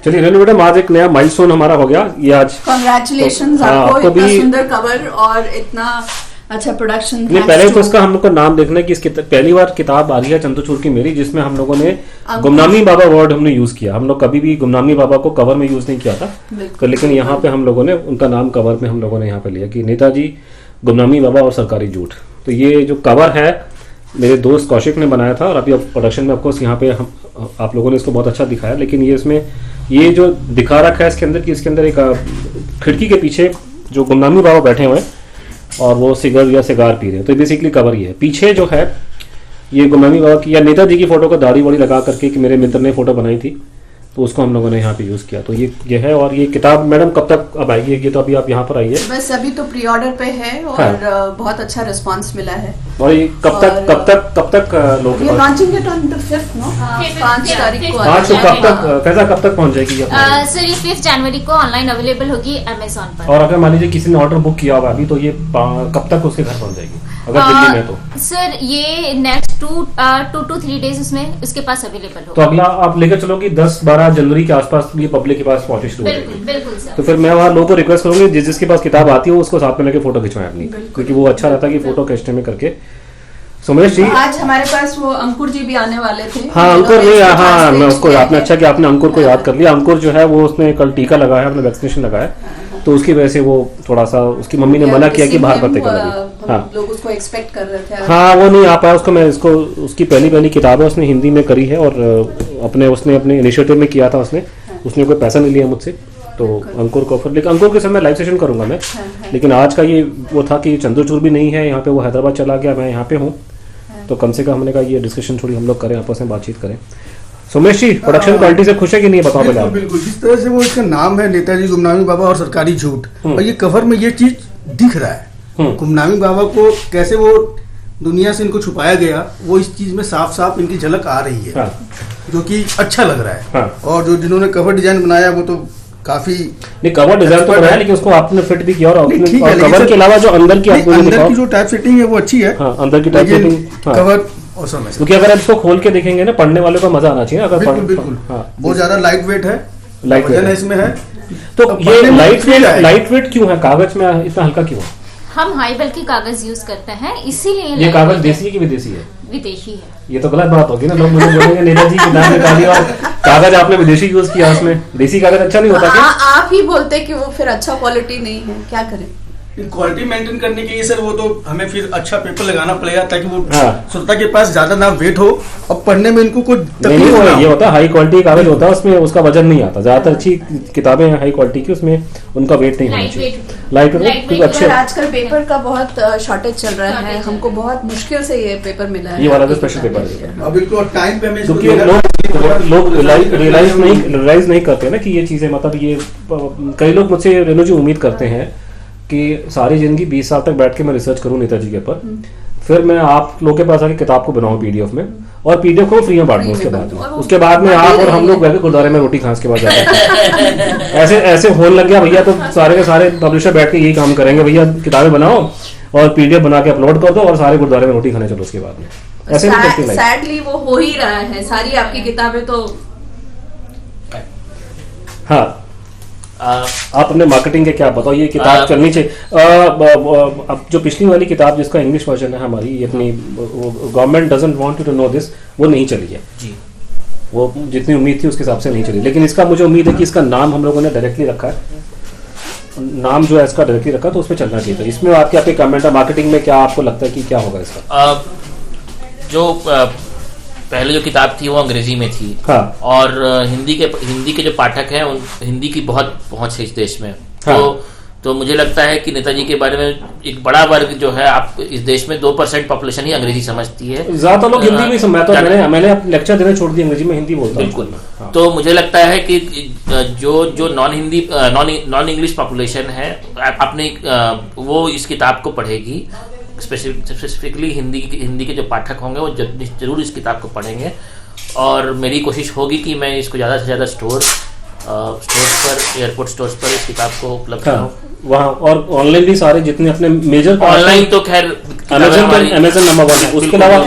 चलिए रेनू मैडम, आज एक नया माइलस्टोन हमारा हो गया ये आज। कांग्रेचुलेशंस आपको, इतना सुंदर कवर और इतना अच्छा प्रोडक्शन। नहीं, पहले तो इसका हम लोग को नाम देखना है कि इसकी पहली बार किताब आ रही है चंद्रचूड़ की मेरी, जिसमें हम लोगों ने गुमनामी बाबा वर्ड हमने यूज किया। हम लोग कभी भी गुमनामी बाबा को कवर में यूज नहीं किया था, तो लेकिन यहाँ पे हम लोगों ने उनका नाम कवर में हम लोगों ने यहाँ पे लिया कि नेताजी, गुमनामी बाबा और सरकारी झूठ। तो ये जो कवर है मेरे दोस्त कौशिक ने बनाया था, और अभी प्रोडक्शन में ऑफकोर्स यहाँ पे हम आप लोगों ने इसको बहुत अच्छा दिखाया। लेकिन ये इसमें ये जो दिखा रखा है इसके अंदर कि इसके अंदर एक खिड़की के पीछे जो गुमनामी बाबा बैठे हुए हैं और वो सिगर या सिगार पी रहे हैं, तो बेसिकली कवर ये है। पीछे जो है ये गुमनामी बाबा की या नेताजी की फोटो को दाढ़ी वाड़ी लगा करके कि मेरे मित्र ने फोटो बनाई थी, तो उसको हम लोगों ने यहाँ पे यूज किया। तो ये है। और ये किताब मैडम कब तक अब आएगी? ये तो अभी आप यहाँ पर आई है, बस अभी तो प्री ऑर्डर पे है और बहुत अच्छा रिस्पांस मिला है। और ये कब तक लोग ये launching date on the 5th no 5 तारीख को। आज तो कब तक पहुँच जाएगी? सर ये 5 जनवरी को ऑनलाइन अवेलेबल होगी अमेज़न पर। और अगर मान लीजिए किसी ने ऑर्डर बुक किया होगा अभी, तो ये कब तक उसके घर पहुँच जाएगी अगर दिल्ली में? तो सर ये नेक्स्ट 2 to 3 डेज उसमें उसके पास अवेलेबल होगा। तो अगला आप लेकर चलोगी 10-12 जनवरी के आसपास ये पब्लिक के पास पहुंचे शुरू हो जाएगी। बिल्कुल सर। तो फिर मैं वहाँ लोगों को रिक्वेस्ट करूंगी जिसके पास किताब आती है उसको साथ में लेके फोटो खिंचवाएं अपनी, क्योंकि वो अच्छा रहता है कि फोटो खींचने में करके। सुमेश जी, आज हमारे पास वो अंकुर जी भी आने वाले थे। हाँ अंकुर नहीं, हाँ मैं उसको, आपने अच्छा कि आपने अंकुर को याद कर लिया। अंकुर जो है वो उसने कल टीका लगाया, अपने वैक्सीनेशन लगाया, तो उसकी वजह से वो थोड़ा सा, उसकी मम्मी ने मना किया कि बाहर पर टीका लगे। हाँ लोग उसको एक्सपेक्ट कर रहे थे। हाँ वो नहीं आ पाया। उसको मैं इसको उसकी पहली किताब है उसने हिंदी में करी है, और उसने अपने इनिशिएटिव में किया था। उसने कोई पैसा नहीं लिया मुझसे, तो अंकुर को फिर, लेकिन अंकुर के समय लाइव सेशन करूंगा मैं। लेकिन आज का ये वो था कि चंद्रचूड़ भी नहीं है यहाँ पे, वो हैदराबाद चला गया, मैं यहाँ पे हूँ, तो कम से कम हमने कहा ये डिस्कशन थोड़ी हम लोग करें, आपस में बातचीत करें। सुमेश जी, प्रोडक्शन क्वालिटी से खुश है कि नहीं, बताओ पहले आप। बिल्कुल, जिस तरह से वो इसका नाम है नेताजी गुमनामी बाबा और सरकारी झूठ, और ये कवर में ये चीज दिख रहा है। गुमनामी बाबा को कैसे वो दुनिया से इनको छुपाया गया, वो इस चीज में साफ साफ इनकी झलक आ रही है, जो कि अच्छा लग रहा है। और जो जिन्होंने कवर डिजाइन बनाया वो तो काफी नहीं, कवर डिजाइन तो बनाया, लेकिन उसको आपने फिट भी किया, और कवर के अलावा जो अंदर की जो टाइप सेटिंग है वो अच्छी है। अंदर की टाइप सेटिंग कवर, क्योंकि अगर आप इसको खोल के देखेंगे ना, पढ़ने वाले को मजा आना चाहिए। अगर बिल्कुल बहुत ज्यादा लाइट वेट है, लाइट वेट इसमें है। तो ये लाइट वेट क्यों है? कागज में इतना हल्का क्यों है? हम हाई बल्कि कागज यूज करते हैं, इसीलिए। ये कागज देसी है कि विदेशी है? विदेशी है। ये तो गलत बात होगी ना, लोग मुझे बोलेंगे नेताजी की नाम निकाली और कागज आपने विदेशी यूज किया, उसमें देसी कागज अच्छा नहीं होता क्या? आप ही बोलते कि वो फिर अच्छा क्वालिटी नहीं है, क्या करें? क्वालिटी मेंटेन करने के लिए सर वो तो हमें फिर अच्छा पेपर लगाना पड़ेगा, ताकि वो श्रोता के पास ज्यादा ना वेट हो और पढ़ने में इनको कोई तकलीफ ना हो। ये होता है हाई क्वालिटी कागज होता है, उसमें उसका वजन नहीं आता। ज्यादातर अच्छी किताबें हैं हाई क्वालिटी की, उसमें उनका वेट नहीं होना चाहिए, लाइट वेट अच्छे। आजकल पेपर का बहुत शॉर्टेज चल रहा है, हमको बहुत मुश्किल से ये पेपर मिला है। ये वाला जो स्पेशल पेपर है, अब इनको टाइम पे हमें, क्योंकि लोग रियलाइज नहीं करते ना कि ये चीजें, मतलब ये कई लोग मुझसे रेणु जी उम्मीद करते हैं कि सारी जिंदगी 20 साल तक बैठ के मैं रिसर्च करूं नेताजी के ऊपर, फिर मैं आप लोगों के पास आके किताब को बनाऊं पीडीएफ में, और पीडीएफ को फ्री में बांट दूं। उसके बाद में आप और हम लोग बैठे गुरुद्वारे में रोटी खांस के बाद जाते ऐसे होने लग गया भैया, तो सारे के सारे पब्लिशर बैठ के यही काम करेंगे, भैया किताबें बनाओ और पीडीएफ बना के अपलोड कर दो और सारे गुरुद्वारे में रोटी खाने चलो उसके बाद में। ऐसे नहीं करते। सैडली वो हो ही रहा है, सारी आपकी किताबें तो। हाँ, आप अपने मार्केटिंग के क्या बताओ, ये किताब चलनी चाहिए। अब जो पिछली वाली किताब जिसका इंग्लिश वर्जन है हमारी, ये अपनी government doesn't want to know this, वो नहीं चली है जी, वो जितनी उम्मीद थी उसके हिसाब से नहीं चली। लेकिन इसका मुझे उम्मीद है कि इसका नाम हम लोगों ने डायरेक्टली रखा है, नाम जो है इसका डायरेक्टली रखा, तो उसमें चलना चाहिए। तो इसमें आपके कमेंट है मार्केटिंग में, क्या आपको लगता है कि क्या होगा इसका? जो पहले जो किताब थी वो अंग्रेजी में थी, और हिंदी के जो पाठक हैं उन हिंदी की बहुत पहुंच है इस देश में। तो मुझे लगता है कि नेताजी के बारे में एक बड़ा वर्ग जो है, आप इस देश में 2% पॉपुलेशन ही अंग्रेजी समझती है, ज्यादा लोग हिंदी में समझते हैं। मैंने लेक्चर देना छोड़ दिया, अंग्रेजी में हिंदी बोलता हूं। बिल्कुल। तो मुझे लगता है कि जो नॉन इंग्लिश पॉपुलेशन है, अपने वो इस किताब को पढ़ेगी, स्पेसिफिकली हिंदी के जो पाठक होंगे वो जरूर इस किताब को पढ़ेंगे। और मेरी कोशिश होगी कि मैं इसको ज़्यादा से ज़्यादा स्टोर्स पर, एयरपोर्ट स्टोर्स पर इस किताब को उपलब्ध कराऊं। वहाँ, और ऑनलाइन भी सारे जितने अपने मेजर ऑनलाइन तो खैर अमेजन नंबर 1 है। उसके अलावा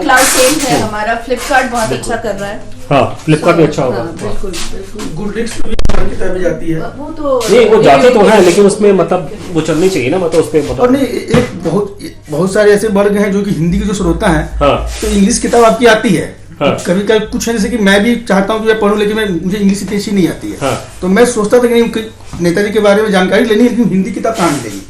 क्लाउड सेल है हमारा, फ्लिपकार्ट बहुत अच्छा कर रहा है। हाँ, फ्लिपकार्ट भी अच्छा होगा। बिल्कुल बिल्कुल। गुडरीड्स पे भी किताबें जाती है, वो तो नहीं, वो जाते तो है, लेकिन उसमें मतलब वो चलनी चाहिए ना, मतलब उस पे और नहीं, एक बहुत सारे ऐसे वर्ग हैं जो कि हिंदी के जो श्रोता हैं, हाँ, तो इंग्लिश किताब आपकी आती है। हाँ। कभी कभी कुछ है जैसे कि मैं भी चाहता हूँ कि मैं पढूं, लेकिन मुझे इंग्लिश इतनी अच्छी नहीं आती है। हाँ। तो मैं सोचता था कि नहीं, नेताजी के बारे में जानकारी लेनी है, लेकिन हिंदी किताब कहाँ मिलेगी।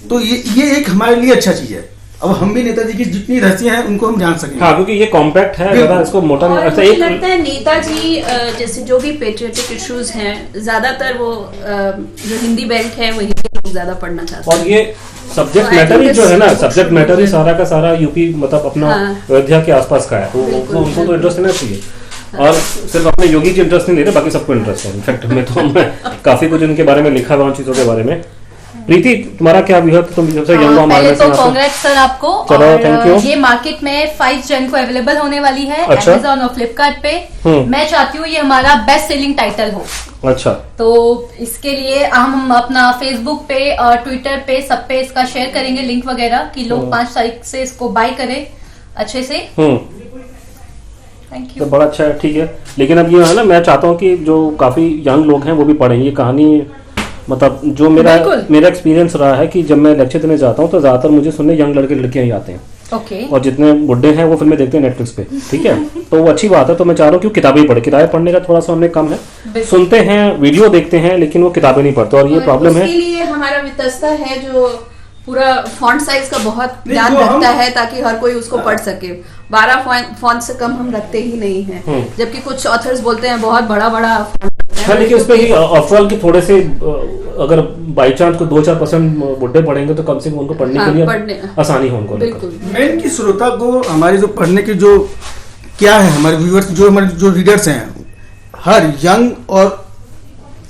तो ये एक हमारे लिए अच्छा चीज है। अब हम भी नेताजी की जितनी रहसियां हैं उनको हम जान सकेंगे। हाँ, क्योंकि ये कॉम्पैक्ट है, ज्यादा इसको मोटा नहीं। अच्छा, मुझे लगता है नेताजी जैसे जो भी पेट्रियोटिक इश्यूज हैं, ज्यादातर वो जो हिंदी बेल्ट है वो हिंदी लोग ज्यादा पढ़ना चाहते हैं। और ये सब्जेक्ट मैटर ही जो है ना, सब्जेक्ट मैटर ही सारा का सारा यूपी मतलब अपना अयोध्या के आसपास का है, तो उनको तो इंटरेस्ट लेना चाहिए। और सिर्फ अपने योगी की इंटरेस्ट नहीं ले रहे, बाकी सबको इंटरेस्ट है। इनफैक्ट मैं काफी कुछ इनके बारे में लिखा हुआ उन चीजों के बारे में। प्रीति, तुम्हारा क्या व्यू है? तुम सबसे यंग हो पहले तो कांग्रेस सर आपको। चलो, और थैंक यू। ये मार्केट में 5 जन को अवेलेबल होने वाली है, अच्छा। Amazon और फ्लिपकार्ट पे। मैं चाहती हूँ ये हमारा बेस्ट सेलिंग टाइटल हो। अच्छा, तो इसके लिए हम अपना फेसबुक पे और ट्विटर पे सब पे इसका शेयर करेंगे लिंक वगैरह, कि लोग 5 तारीख से इसको बाय करें अच्छे से। Thank you. तो बड़ा अच्छा है, ठीक है। लेकिन अब ये है ना, मैं चाहता हूँ कि जो काफी यंग लोग हैं वो भी पढ़ें ये कहानी। मतलब जो मेरा एक्सपीरियंस रहा है कि जब मैं लेक्चर देने जाता हूँ तो ज्यादातर मुझे सुनने यंग लड़के लड़कियां ही आते हैं। ओके। और जितने बुढ़े हैं वो फिल्में देखते हैं नेटफ्लिक्स पे, ठीक है। तो वो अच्छी बात है। तो मैं चाह रहा हूँ कि किताबें पढ़े। किताबें पढ़ने का थोड़ा सा हमने कम है, सुनते हैं, वीडियो देखते हैं, लेकिन वो किताबें नहीं पढ़ते, और ये प्रॉब्लम है। उसके लिए हमारा वितस्ता है जो पूरा फॉन्ट साइज का बहुत ध्यान रखता है ताकि हर कोई उसको पढ़ सके। 12 फॉन्ट से कम हम रखते ही नहीं हैं, जबकि कुछ ऑथर्स बोलते हैं बहुत बड़ा बड़ा। हाँ, लेकिन उसमें ही आफ्टर के थोड़े से अगर बाई चांस को 2-4% बुढ़े पढ़ेंगे तो कम से कम उनको पढ़ने के लिए आसानी हो उनको। मेन की श्रोता को हमारी जो पढ़ने की जो क्या है, हमारे व्यूअर्स जो हमारे जो रीडर्स हैं, हर यंग और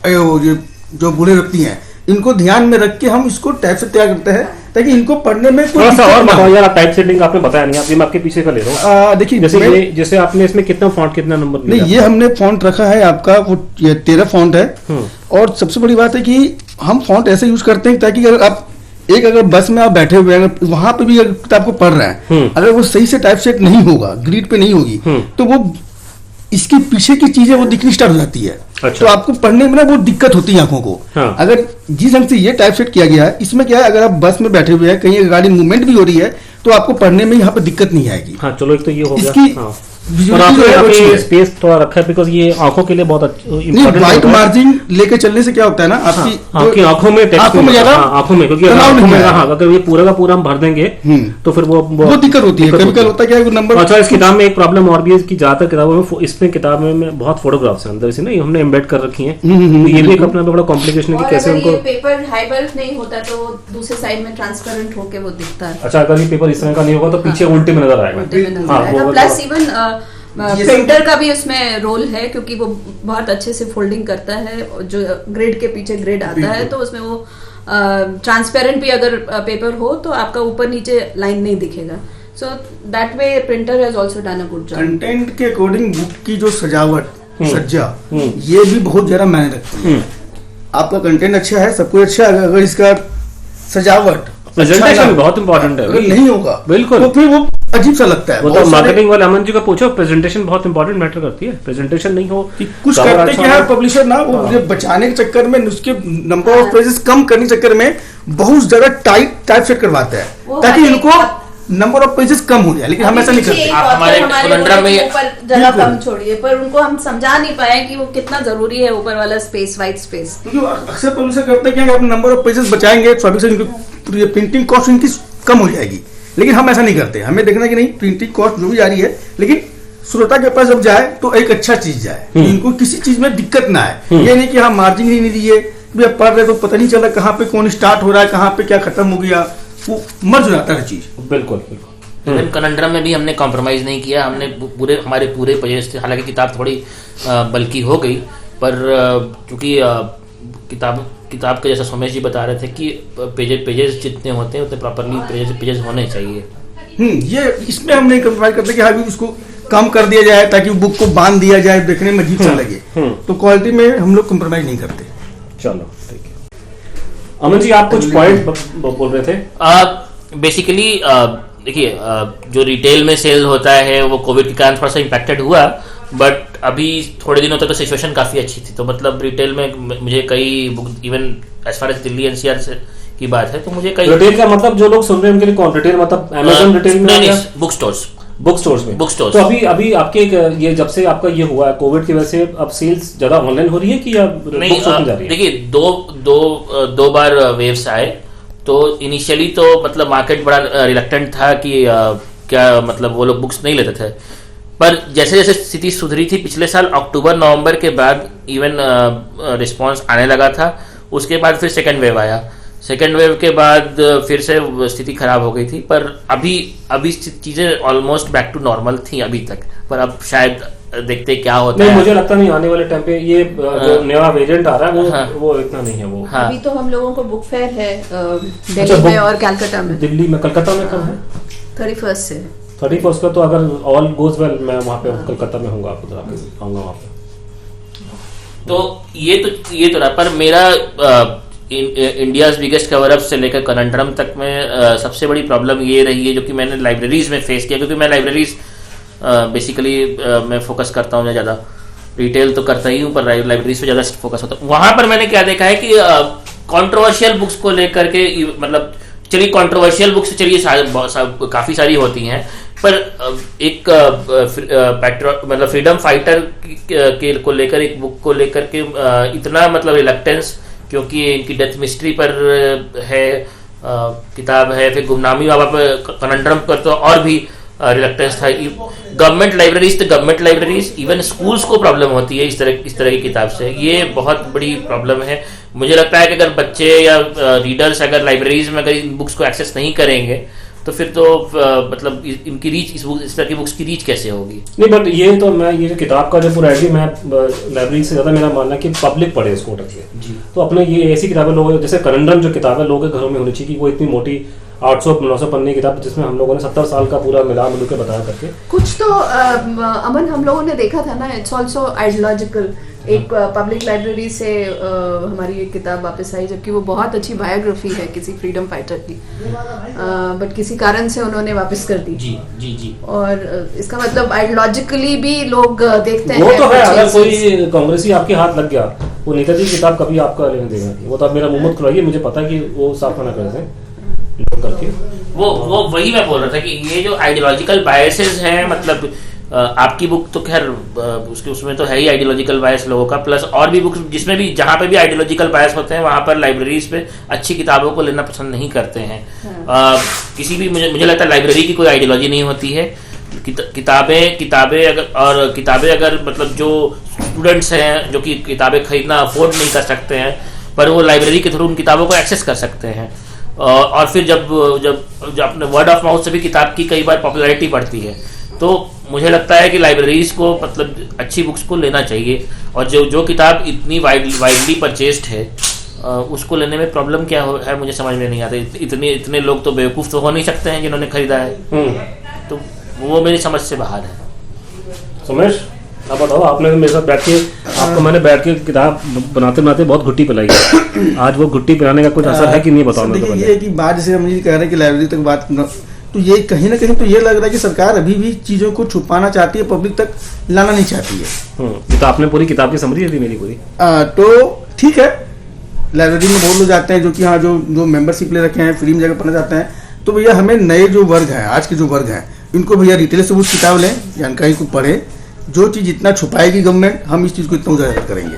जो बूढ़े व्यक्ति हैं, इनको ध्यान में रख के हम इसको टाइप से तैयार करते हैं ताकि इनको पढ़ने में कोई थोड़ा सा और बताओ यार। टाइप सेटिंग आपने बताया नहीं, आप मैं आपके पीछे का ले रहा हूँ। देखिए, जैसे आपने इसमें कितना फॉन्ट, कितना नंबर? नहीं, ये हमने फॉन्ट रखा है आपका, वो 13 फॉन्ट है। और सबसे बड़ी बात है कि हम फॉन्ट ऐसे यूज करते हैं ताकि अगर आप अगर बस में आप बैठे हुए हैं, वहां पे भी अगर किताब को पढ़ रहे हैं, अगर वो सही से टाइप सेट नहीं होगा, ग्रिड पे नहीं होगी, तो वो इसके पीछे की चीजें वो दिखनी स्टार्ट हो जाती है। अच्छा। तो आपको पढ़ने में ना वो दिक्कत होती है आंखों को। हाँ। अगर जिस ढंग से ये टाइप सेट किया गया है, इसमें क्या है, अगर आप बस में बैठे हुए हैं, कहीं गाड़ी मूवमेंट भी हो रही है, तो आपको पढ़ने में यहाँ पे दिक्कत नहीं आएगी। हाँ, चलो, एक तो ये हो गया। इसकी हाँ। और आपने स्पेस थोड़ा रखा है बिकॉज ये आंखों के लिए बहुत इम्पोर्टेंट है। वाइट मार्जिन लेके चलने से क्या होता है ना, आपकी आंखों में आंखों में क्योंकि अगर ये पूरा का पूरा हम भर देंगे तो फिर वो दिक्कत होती है। केमिकल होता है नंबर। अच्छा, इस किताब में एक प्रॉब्लम और भी है कि ज्यादातर किताबों में इसमें किताब में बहुत फोटोग्राफ्स हैं अंदर, इसे नहीं हमने एम्बेड कर रखी है। ये भी एक अपना बड़ा कॉम्प्लिकेशन है कि कैसे उनको पेपर हाई बल्क नहीं होता तो दूसरे साइड में ट्रांसपेरेंट होके वो दिखता है। अच्छा, अगर ये पेपर इस तरह का नहीं होगा तो पीछे उल्टे में नजर आएगा। प्लस इवन प्रिंटर का भी उसमें रोल है क्योंकि वो बहुत अच्छे से फोल्डिंग करता है, जो ग्रिड के पीछे ग्रिड आता है तो उसमें वो ट्रांसपेरेंट भी अगर पेपर हो तो आपका ऊपर नीचे लाइन नहीं दिखेगा। So that way printer has also done a good job. Content के अकॉर्डिंग बुक की जो सजावट, सज्जा, ये भी बहुत ज्यादा मायने रखती है। आपका कंटेंट अच्छा है, सब कुछ अच्छा है, अगर इसका सजावट प्रेजेंटेशन बहुत इंपॉर्टेंट है। अगर नहीं होगा बिल्कुल तो फिर वो अजीब सा लगता है। वो तो मार्केटिंग वाले अमन जी को पूछो, प्रेजेंटेशन बहुत इंपॉर्टेंट मैटर करती है। प्रेजेंटेशन नहीं हो कुछ करते क्या है पब्लिशर ना, वो बचाने के चक्कर में उसके नंबर ऑफ पेजेस कम करने के चक्कर में बहुत ज्यादा टाइप सेट करवाते हैं ताकि इनको नंबर ऑफ पेजेस कम हो जाए, लेकिन हम ऐसा नहीं करते। हमारे ऊपर जगह कम छोड़िए, पर उनको हम समझा नहीं पाए कि वो कितना जरूरी है ऊपर वाला स्पेस, वाइट स्पेस। क्योंकि अक्सर पब्लिशर करते हैं कि आप नंबर ऑफ पेजेस बचाएंगे तो प्रिंटिंग कॉस्ट इनकी कम हो जाएगी, लेकिन हम ऐसा नहीं करते। हमें देखना कि नहीं, प्रिंटिंग कॉस्ट जो भी जा रही है, लेकिन श्रोता के पास जब जाए तो एक अच्छा चीज जाए, इनको किसी चीज में दिक्कत ना आए। ये नहीं कि हाँ मार्जिन ही नहीं दिए, पढ़ रहे तो पता नहीं चला कहाँ पे कौन स्टार्ट हो रहा है, कहाँ पे क्या खत्म हो गया, वो मर्ज हो जाता है चीज। बिल्कुल बिल्कुल। कनंड्रम में भी हमने कॉम्प्रोमाइज नहीं किया, हमने हमारे पूरे पेजेस थे। हालांकि किताब थोड़ी बल्कि हो गई, पर क्योंकि किताब के जैसा सोमेश जी बता रहे थे कि पेजेस जितने होते हैं उतने प्रॉपरली पेजेस होने चाहिए। ये इसमें हम नहीं कॉम्प्रोमाइज करते कि हाँ उसको कम कर दिया जाए ताकि बुक को बांध दिया जाए, देखने में अजीब सा लगे। तो क्वालिटी में हम लोग कॉम्प्रोमाइज नहीं करते। चलो ठीक है। अमन जी आप कुछ पॉइंट बोल रहे थे। बेसिकली देखिए जो रिटेल में सेल होता है वो कोविड के कारण थोड़ा सा इम्पैक्टेड हुआ, बट अभी थोड़े दिनों तक तो सिचुएशन काफी अच्छी थी। तो मतलब रिटेल में मुझे कई book, even as far as Delhi NCR से की बात है, तो मुझे कई रिटेल का मतलब जो लोग सुन रहे हैं उनके लिए कौन रिटेल मतलब अमेज़न रिटेल में नहीं, बुक स्टोर्स में बुक स्टोर्स। तो अभी आपके ये जब से आपका ये हुआ है कोविड की वजह से अब सेल्स ज्यादा ऑनलाइन हो रही है कि या नहीं? देखिए दो बार वेव्स आए, तो इनिशियली तो मतलब मार्केट बड़ा रिलक्टेंट था कि क्या मतलब वो लोग बुक्स नहीं लेते थे, पर जैसे जैसे स्थिति सुधरी थी पिछले साल अक्टूबर नवंबर के बाद इवन रिस्पांस आने लगा था। उसके बाद फिर सेकेंड वेव आया, सेकेंड वेव के बाद फिर से स्थिति खराब हो गई थी, पर अभी चीजें ऑलमोस्ट बैक टू नॉर्मल थी अभी तक, पर अब शायद देखते क्या होता है। मुझे लगता नहीं आने वाले टाइम पे ये जो नया वेरिएंट आ रहा है वो इतना नहीं है वो। अभी तो हम लोगों को बुक फेयर है दिल्ली में और कलकत्ता में। दिल्ली में कलकत्ता में कब है? 31 से 31 का। तो अगर ऑल गोज वेल मैं वहाँ पे कलकत्ता में हूँगा, आपको आऊंगा वहाँ पे। तो ये तो रहा, पर मेरा इंडियाज बिगेस्ट कवर अप से लेकर कनंड्रम तक में सबसे बड़ी प्रॉब्लम ये रही है जो कि मैंने लाइब्रेरीज में फेस किया, क्योंकि मैं लाइब्रेरीज बेसिकली मैं फोकस करता हूँ ज़्यादा, रिटेल तो करता ही हूँ पर लाइब्रेरीज पे ज़्यादा फोकस होता है। वहाँ पर मैंने क्या देखा है कि कंट्रोवर्शियल बुक्स को लेकर के, मतलब चलिए कंट्रोवर्शियल बुक्स चलिए काफ़ी सारी होती हैं, पर एक मतलब फ्रीडम फाइटर के को लेकर एक बुक को लेकर के इतना मतलब रिलक्टेंस, क्योंकि इनकी डेथ मिस्ट्री पर है किताब है, फिर गुमनामी बाबा पर कनंड्रम पर तो और भी रिलक्टेंस था। गवर्नमेंट लाइब्रेरीज इवन स्कूल्स को प्रॉब्लम होती है इस तरह की किताब से, ये बहुत बड़ी प्रॉब्लम है। मुझे लगता है कि अगर बच्चे या रीडर्स अगर लाइब्रेरीज में अगर इन बुक्स को एक्सेस नहीं करेंगे तो फिर तो मतलब इनकी रीच इस तरह की बुक्स की रीच कैसे होगी? नहीं, बट ये तो मैं ये जो किताब का जो पूरा आइडिया, मैं लाइब्रेरी से ज्यादा मेरा मानना है कि पब्लिक पढ़े इसको जी। तो अपने ये ऐसी किताबें लोग, जैसे कनंड्रम जो किताब है लोगों के घरों में होनी चाहिए कि वो इतनी मोटी 800-900 पन्ने की किताब जिसमें हम लोगों ने 70 साल का पूरा मिला मिलू के बताया करके कुछ तो अमन हम लोगों ने देखा था ना, इट्स ऑल्सो आइडियोलॉजिकल। एक पब्लिक लाइब्रेरी से हमारी एक किताब वापस आई, जबकि वो बहुत अच्छी बायोग्राफी है किसी फ्रीडम फाइटर की, बट किसी कारण से उन्होंने वापस कर दी। जी। और इसका मतलब आइडियोलॉजिकली भी लोग देखते हैं। वो तो है, अगर कोई कांग्रेसी आपके हाथ लग गया, वो नेताजी की किताब कभी आपका लेने देगा, वो तो आप मेरा मुंह मत खुलाइए, मुझे पता है कि वो साफ मना करते हैं करके। वो वही मैं बोल रहा था कि ये जो आइडियोलॉजिकल बायसेस हैं, मतलब आपकी बुक तो खैर उसमें तो है ही आइडियोलॉजिकल बायस लोगों का, प्लस और भी बुक्स जिसमें भी जहाँ पे भी आइडियोलॉजिकल बायस होते हैं वहाँ पर लाइब्रेरीज पे अच्छी किताबों को लेना पसंद नहीं करते हैं। किसी भी मुझे लगता है लाइब्रेरी की कोई आइडियोलॉजी नहीं होती है। किताबें अगर मतलब जो स्टूडेंट्स हैं जो कि किताबें खरीदना अफोर्ड नहीं कर सकते हैं, पर वो लाइब्रेरी के थ्रू उन किताबों को एक्सेस कर सकते हैं। और फिर जब अपने वर्ड ऑफ माउथ से भी किताब की कई बार पॉपुलैरिटी बढ़ती है, तो मुझे लगता है कि लाइब्रेरीज को मतलब अच्छी बुक्स को लेना चाहिए। और जो किताब इतनी वाइडली परचेस्ड है उसको लेने में प्रॉब्लम क्या है मुझे समझ में नहीं आता। इतने लोग तो बेवकूफ़ तो हो नहीं सकते हैं जिन्होंने खरीदा है, तो वो मेरी समझ से बाहर है। सुमेश, आप बताओ, आपने मेरे साथ बैठ के आपको मैंने बैठ के किताब बनाते बनाते बहुत घुट्टी पिलाई है, आज वो घुट्टी पिलाने का कुछ असर है कि नहीं बताओ मेरे को। ये कि बात जैसे हम ये कह रहे हैं कि लाइब्रेरी तक बात, तो ये कहीं ना कहीं तो ये लग रहा है कि सरकार अभी भी चीजों को छुपाना चाहती है, पब्लिक तक लाना नहीं चाहती है। ये तो आपने पूरी किताब की समरी दी मेरी पूरी। तो ठीक है, लाइब्रेरी में बहुत लोग जाते हैं जो कि हाँ जो मेंबरशिप ले रखे हैं, फ्री में जाकर पढ़ना चाहते हैं, तो भैया हमें नए जो वर्ग हैं, आज के जो वर्ग हैं, इनको भैया रिटेल से कुछ किताब लें, जानकारी को पढ़ें। जो चीज इतना छुपाएगी गवर्नमेंट, हम इस चीज को इतना उजागर करेंगे,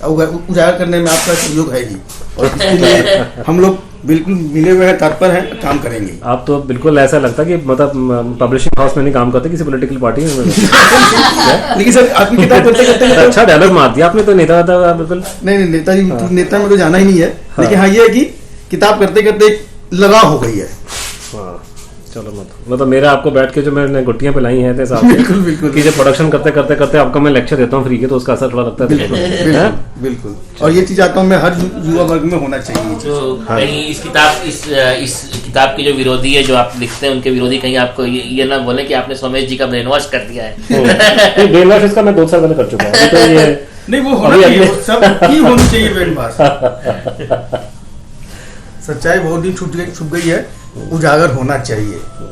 उजागर करने में आपका सहयोग है ही, और इसके लिए हम लोग बिल्कुल मिले हुए हैं, तत्पर हैं, काम करेंगे। आप तो बिल्कुल ऐसा लगता है कि मतलब पब्लिशिंग हाउस में नहीं काम करते, किसी पॉलिटिकल पार्टी में। लेकिन सर आपकी किताब पढ़ते करते अच्छा डायलॉग मार दिया आपने, तो नेता था बिल्कुल। नहीं, नेता में तो जाना ही नहीं है, लेकिन हाँ ये है कि किताब करते करते लगाव हो गई है। चलो मतलब मेरा आपको बैठ के जो मैंने गुट्टियां पिलाई हैं बिल्कुल कि जब प्रोडक्शन करते आपको मैं लेक्चर देता हूँ फ्री के, तो उसका असर थोड़ा लगता है। बिल्कुल। और ये चीज आता हूँ मैं हर युवा वर्ग में होना चाहिए। तो कहीं इस किताब के जो विरोधी है, जो आप लिखते हैं उनके विरोधी, कहीं आपको ये ना बोले कि आपने सोमेश जी का ब्रेन वॉश कर दिया है। ब्रेन वॉश इसका मैं 2 साल पहले कर चुका हूँ। नहीं, वो होना चाहिए, सब की होनी चाहिए ब्रेन वॉश। सच्चाई बहुत दिन छुप गई है, उजागर होना चाहिए।